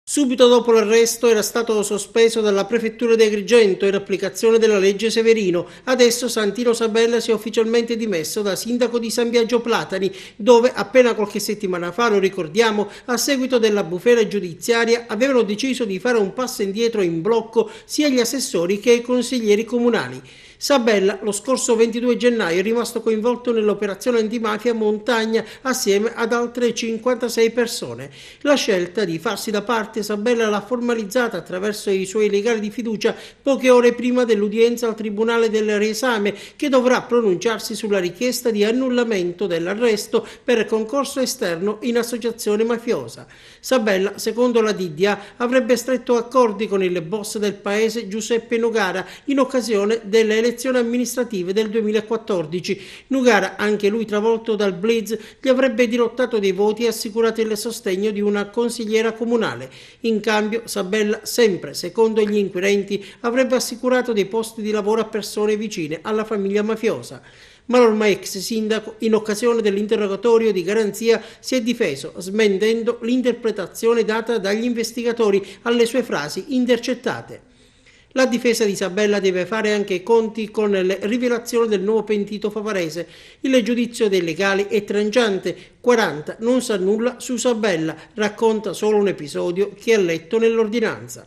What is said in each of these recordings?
Subito dopo l'arresto era stato sospeso dalla prefettura di Agrigento in applicazione della legge Severino. Adesso Santino Sabella si è ufficialmente dimesso da sindaco di San Biagio Platani, dove appena qualche settimana fa, lo ricordiamo, a seguito della bufera giudiziaria avevano deciso di fare un passo indietro in blocco sia gli assessori che i consiglieri comunali. Sabella lo scorso 22 gennaio è rimasto coinvolto nell'operazione antimafia Montagna assieme ad altre 56 persone. La scelta di farsi da parte Sabella l'ha formalizzata attraverso i suoi legali di fiducia poche ore prima dell'udienza al Tribunale del Riesame, che dovrà pronunciarsi sulla richiesta di annullamento dell'arresto per concorso esterno in associazione mafiosa. Sabella, secondo la DDA, avrebbe stretto accordi con il boss del paese Giuseppe Nogara in occasione delle elezioni amministrative del 2014. Nogara, anche lui travolto dal blitz, gli avrebbe dirottato dei voti e assicurato il sostegno di una consigliera comunale. In cambio, Sabella, sempre secondo gli inquirenti, avrebbe assicurato dei posti di lavoro a persone vicine alla famiglia mafiosa. Ma l'ormai ex sindaco, in occasione dell'interrogatorio di garanzia, si è difeso, smentendo l'interpretazione data dagli investigatori alle sue frasi intercettate. La difesa di Sabella deve fare anche i conti con le rivelazioni del nuovo pentito favarese. Il giudizio dei legali è tranciante. 40 non sa nulla su Sabella, racconta solo un episodio che ha letto nell'ordinanza.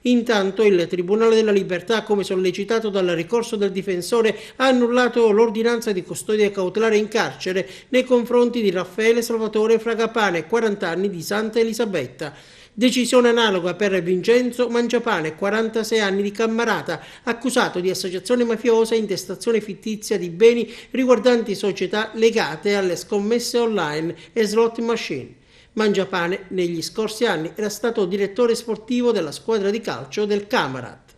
Intanto il Tribunale della Libertà, come sollecitato dal ricorso del difensore, ha annullato l'ordinanza di custodia cautelare in carcere nei confronti di Raffaele Salvatore Fragapane, 40 anni, di Santa Elisabetta. Decisione analoga per Vincenzo Mangiapane, 46 anni, di Cammarata, accusato di associazione mafiosa e intestazione fittizia di beni riguardanti società legate alle scommesse online e slot machine. Mangiapane negli scorsi anni era stato direttore sportivo della squadra di calcio del Camarat.